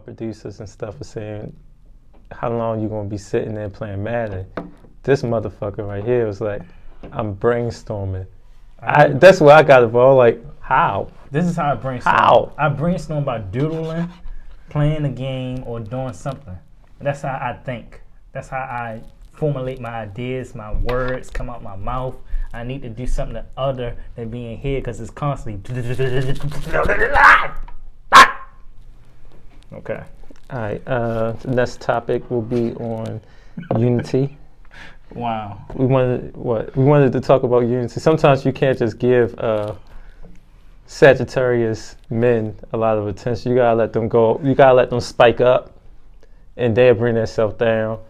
our producers and stuff are saying, how long you gonna be sitting there playing Madden? This motherfucker right here was like, I'm brainstorming. That's where I got involved. Like, how? This is how I brainstorm. How? I brainstorm by doodling, playing a game, or doing something. That's how I think. That's how I formulate my ideas, my words come out my mouth. I need to do something other than being here because it's constantly. Okay. All right. The next topic will be on unity. Wow. We wanted to talk about unity. Sometimes you can't just give Sagittarius men a lot of attention. You gotta let them go. You gotta let them spike up, and they'll bring themselves down.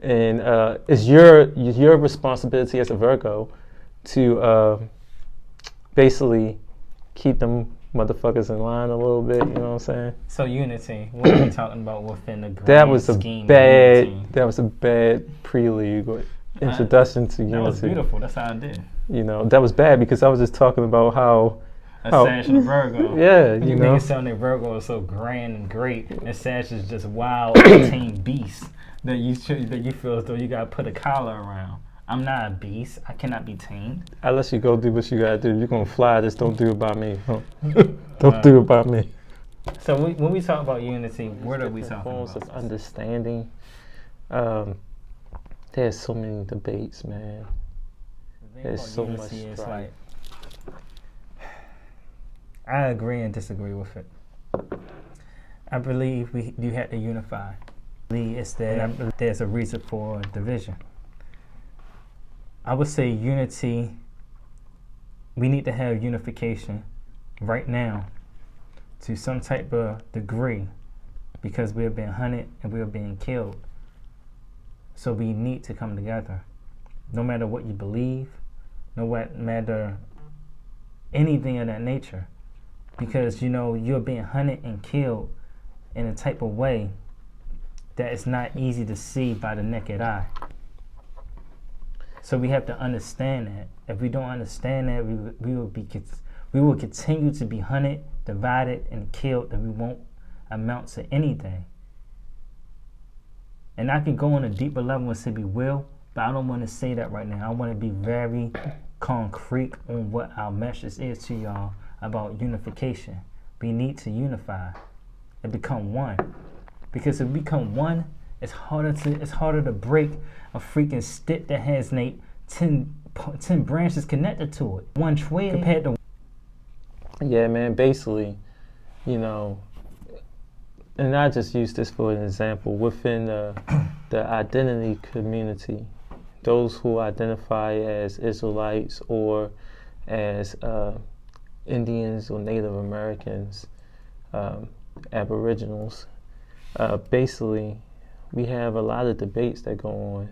And it's your responsibility as a Virgo to basically keep them motherfuckers in line a little bit. You know what I'm saying? So unity. What are we talking about within the grand That was scheme? That was a bad prelude introduction to unity. That was beautiful. That's how I did. You know, that was bad because I was just talking about how Sag and Virgo. Yeah, you know. Niggas sound like Virgo is so grand and great, and Sag is just wild, tame beast that you feel as though you gotta put a collar around. I'm not a beast. I cannot be tamed. Unless you go do what you gotta do. You're gonna fly. Just don't do it by me. Don't do it by me. So when we talk about unity, what are we talking forms about? Of understanding. There's so many debates, man. There's so much strife. Like, I agree and disagree with it. I believe you had to unify. It's that there's a reason for division. I would say unity, we need to have unification right now to some type of degree because we're being hunted and we're being killed. So we need to come together. No matter what you believe, no matter anything of that nature. Because, you're being hunted and killed in a type of way that is not easy to see by the naked eye. So we have to understand that. If we don't understand that, we will continue to be hunted, divided, and killed, and we won't amount to anything. And I could go on a deeper level and say we will, but I don't want to say that right now. I want to be very concrete on what our message is to y'all about unification. We need to unify and become one. Because if we become one, it's harder to break a freaking stick that has 10 branches connected to it. One twig compared to. Yeah, man. Basically, and I just use this for an example within the identity community. Those who identify as Israelites or as Indians or Native Americans, Aboriginals. Basically, we have a lot of debates that go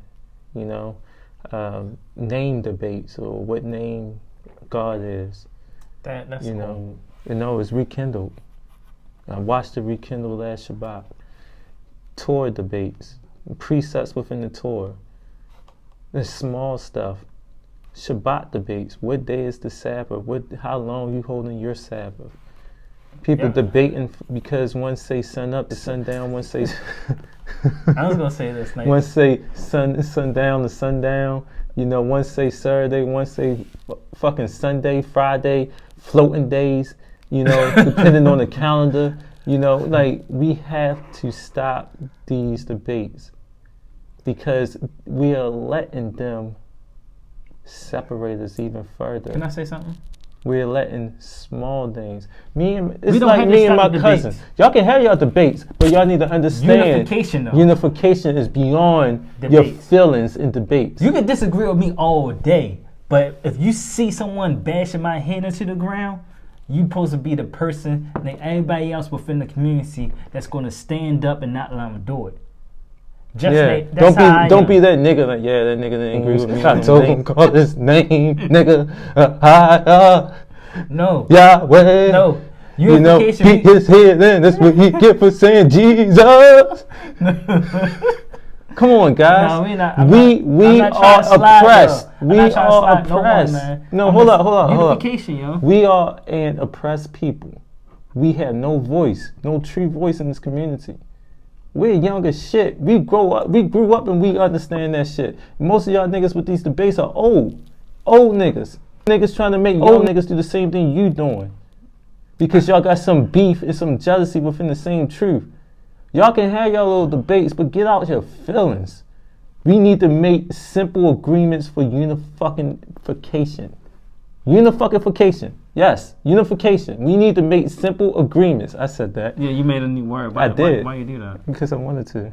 on, name debates or what name God is. That's cool. It's rekindled. I watched it rekindle last Shabbat. Torah debates, precepts within the Torah. There's small stuff. Shabbat debates. What day is the Sabbath? How long you holding your Sabbath? People debating because one say sun up to sundown, one say I was gonna say this. One say sundown to sundown. One say Saturday, one say fucking Sunday, Friday, floating days. Depending on the calendar. We have to stop these debates because we are letting them separate us even further. Can I say something? We're letting small things. It's like me and my cousin. Y'all can have y'all debates, but y'all need to understand. Unification, though. Unification is beyond your feelings in debates. You can disagree with me all day, but if you see someone bashing my head into the ground, you supposed to be the person like everybody else within the community that's going to stand up and not allow them to do it. Don't be that nigga. That nigga didn't agree with me. I told him call his name, nigga. No. Yahweh. No. Unification. Beat his head. Then that's what he get for saying Jesus. Come on, guys. No, we are oppressed. We are oppressed. No, hold on. Unification, yo. We are an oppressed people. we have no voice, no true voice in this community. We're young as shit. We grew up and we understand that shit. Most of y'all niggas with these debates are old niggas. Niggas trying to make old niggas do the same thing you doing. Because y'all got some beef and some jealousy within the same truth. Y'all can have y'all little debates, but get out your feelings. We need to make simple agreements for unification. Unification. Yes, unification. We need to make simple agreements. I said that. Yeah, you made a new word. I did. Why you do that? Because I wanted to.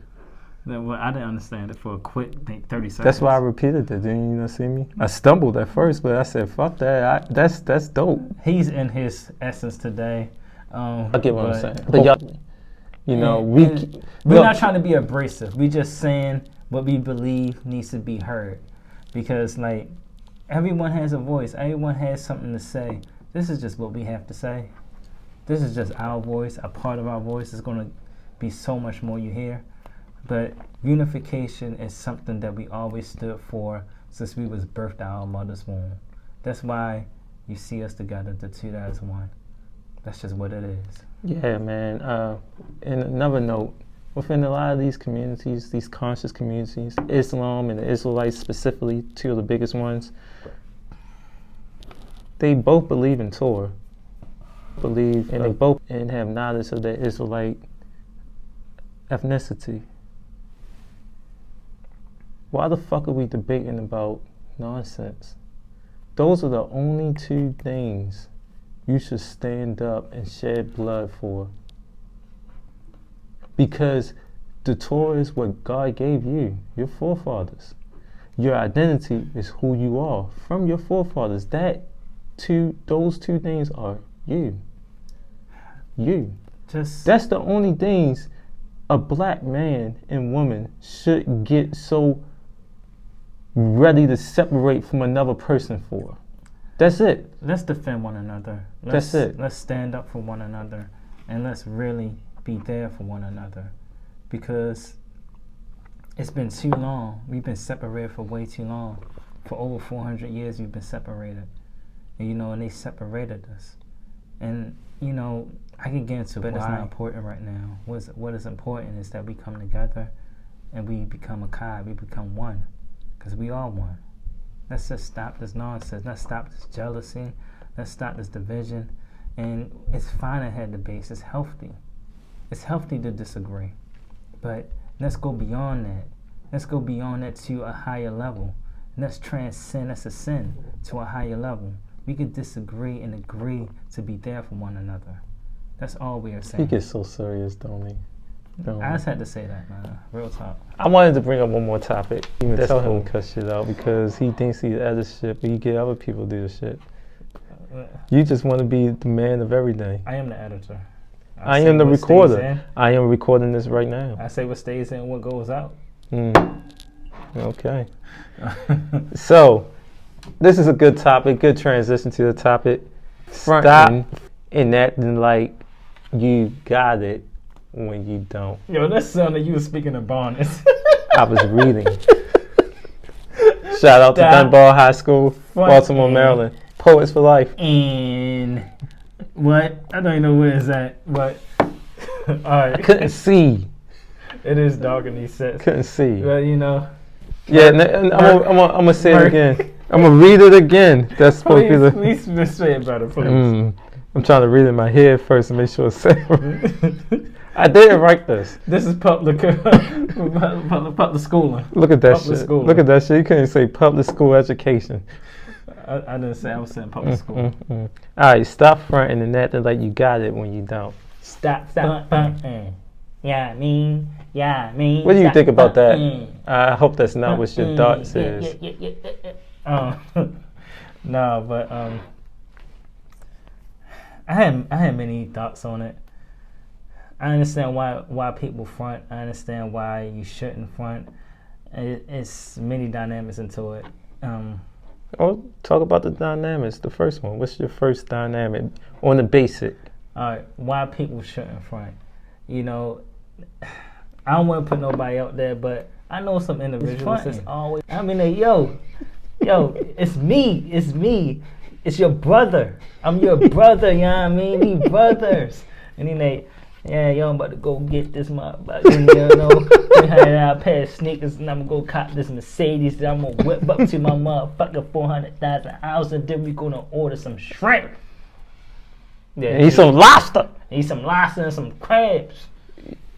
Well, I didn't understand it for a quick 30 seconds. That's why I repeated it. Didn't you see me? I stumbled at first, but I said, fuck that. That's dope. He's in his essence today. I get what I'm saying. But y'all, you know, we're not trying to be abrasive. We just saying what we believe needs to be heard. Because, like, everyone has a voice. Everyone has something to say. This is just what we have to say. This is just our voice. A part of our voice is going to be so much more you hear. But unification is something that we always stood for since we was birthed out of our mother's womb. That's why you see us together, the two as one. That's just what it is. Yeah, man. And another note, within a lot of these communities, these conscious communities, Islam and the Israelites specifically, two of the biggest ones, they both believe in Torah. They both have knowledge of their Israelite ethnicity. Why the fuck are we debating about nonsense? Those are the only two things you should stand up and shed blood for. Because the Torah is what God gave you, your forefathers. Your identity is who you are from your forefathers. Those two things are you. You. That's the only things a black man and woman should get so ready to separate from another person for. That's it. Let's defend one another. That's it. Let's stand up for one another, and let's really be there for one another, because it's been too long. We've been separated for way too long. For over 400 years, we've been separated, and they separated us. And I can get into it, but it's not important right now. What is important is that we come together, and we become a Kai. We become one. Because we are one. Let's just stop this nonsense. Let's stop this jealousy. Let's stop this division. And it's fine to have debates. It's healthy. It's healthy to disagree. But let's go beyond that. Let's go beyond that to a higher level. Let's transcend, let's ascend to a higher level. We can disagree and agree to be there for one another. That's all we are saying. He gets so serious, don't he? I just had to say that, man. Real talk. I wanted to bring up one more topic. Even tell him to cut shit out because he thinks he edits shit, but you get other people to do the shit. You just want to be the man of everything. I am the editor. I am the recorder. I am recording this right now. I say what stays in, what goes out. Okay. So, this is a good topic, good transition to the topic. Stop and acting like you got it when you don't. Yo, that sounded you were speaking of bonus. I was reading. Shout out to Dunbar High School, Baltimore, Maryland. Poets for life. And what? I don't even know where it's at, but all right. I couldn't see. It is dark in these sets. Couldn't see. But Yeah, I'm gonna say it again. I'm gonna read it again. That's supposed to be the. Please say it better, please. I'm trying to read it in my head first and make sure it's safe. I didn't write this. This is public schooling. Look at that shit. Look at that shit. You couldn't say public school education. I didn't say, I was saying public school. All right, stop fronting and acting like you got it when you don't. Stop fronting. Yeah, me. What do you think about that? I hope that's not what your thoughts is. No, but I had many thoughts on it. I understand why people front. I understand why you shouldn't front. It's many dynamics into it. Talk about the dynamics. The first one. What's your first dynamic on the basic? All right, why people shouldn't front. I don't want to put nobody out there, but I know some individuals that's always. I mean, yo, it's me. it's your brother. I'm your brother, you know what I mean? We brothers. And then they, yeah, yo, I'm about to go get this motherfucker, you know, $300 pair of sneakers, and I'm gonna go cop this Mercedes that I'm gonna whip up to my motherfucker 400,000 hours, and then we gonna order some shrimp. Yeah, eat some lobster. Eat some lobster and some crabs.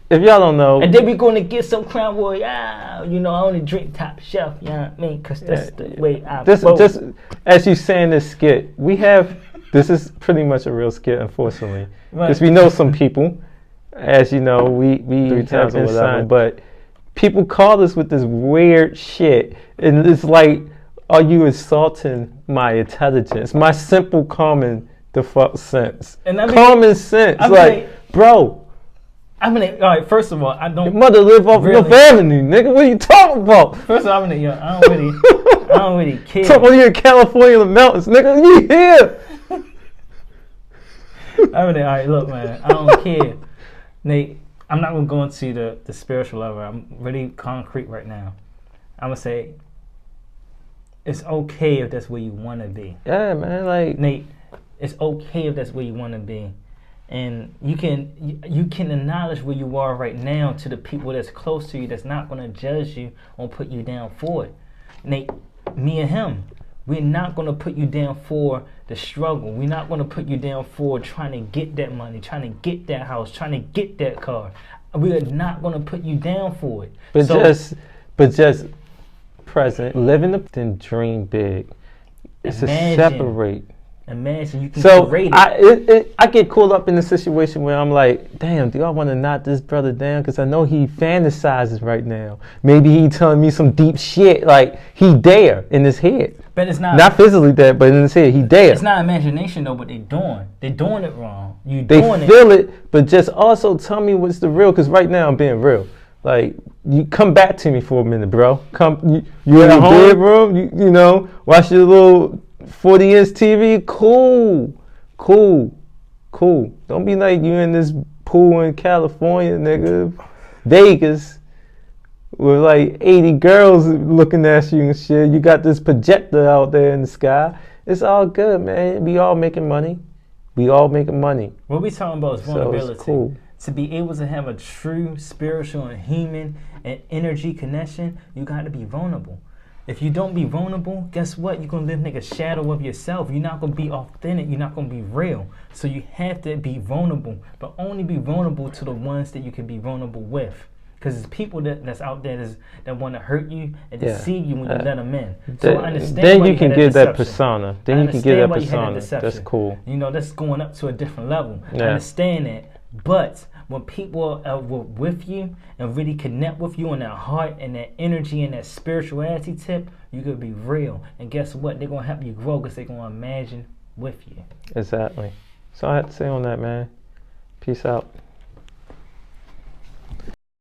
If y'all don't know, and then we gonna get some Crown Royale. You know, I only drink Top Shelf. You know what I mean? Cause that's the way I roll. Just as you saying this skit, we have. This is pretty much a real skit, unfortunately, because we know some people. As you know, we 3 times or whatever, but people call us with this weird shit, and it's like, are you insulting my intelligence, my simple common default sense, and I mean, common sense? Bro. I mean, all right. First of all, I don't. Your mother live off your family, nigga. What are you talking about? First of all, I don't really care. Talk about you in California, the mountains, nigga. You here? I mean, all right. Look, man. I don't care. Nate, I'm not going to go into the spiritual level. I'm really concrete right now. I'm going to say it's okay if that's where you want to be. Yeah, man. Like, Nate, it's okay if that's where you want to be. And you can acknowledge where you are right now to the people that's close to you that's not going to judge you or put you down for it. Nate, me and him, we're not going to put you down for the struggle. We're not going to put you down for trying to get that money, trying to get that house, trying to get that car. We are not going to put you down for it. But just present, live in the then dream big. It's a separate. Imagine you can create it. I get caught up in the situation where I'm like, damn, do I want to knock this brother down? Because I know he fantasizes right now. Maybe he telling me some deep shit. Like, he there in his head. But it's not physically there, but in his head, he there. It's not imagination though, but they're doing it wrong. They feel it, but just also tell me what's the real. Because right now I'm being real. Like, you come back to me for a minute, bro. You in your bedroom, you know, watch your little 40-inch TV, cool. Don't be like you in this pool in California, nigga, Vegas, with like 80 girls looking at you and shit. You got this projector out there in the sky. It's all good, man. We all making money. What we talking about is vulnerability. So it's cool. To be able to have a true spiritual and human and energy connection, you got to be vulnerable. If you don't be vulnerable, guess what? You're going to live like a shadow of yourself. You're not going to be authentic. You're not going to be real. So you have to be vulnerable, but only be vulnerable to the ones that you can be vulnerable with. Because there's people that's out there that want to hurt you and deceive you when you let them in. So I understand. Then you can give that persona. That's cool. You know, that's going up to a different level. I understand that. But when people are with you and really connect with you on that heart and that energy and that spirituality tip, you could be real. And guess what? They're going to help you grow because they're going to imagine with you. Exactly. So I have to say on that, man. Peace out.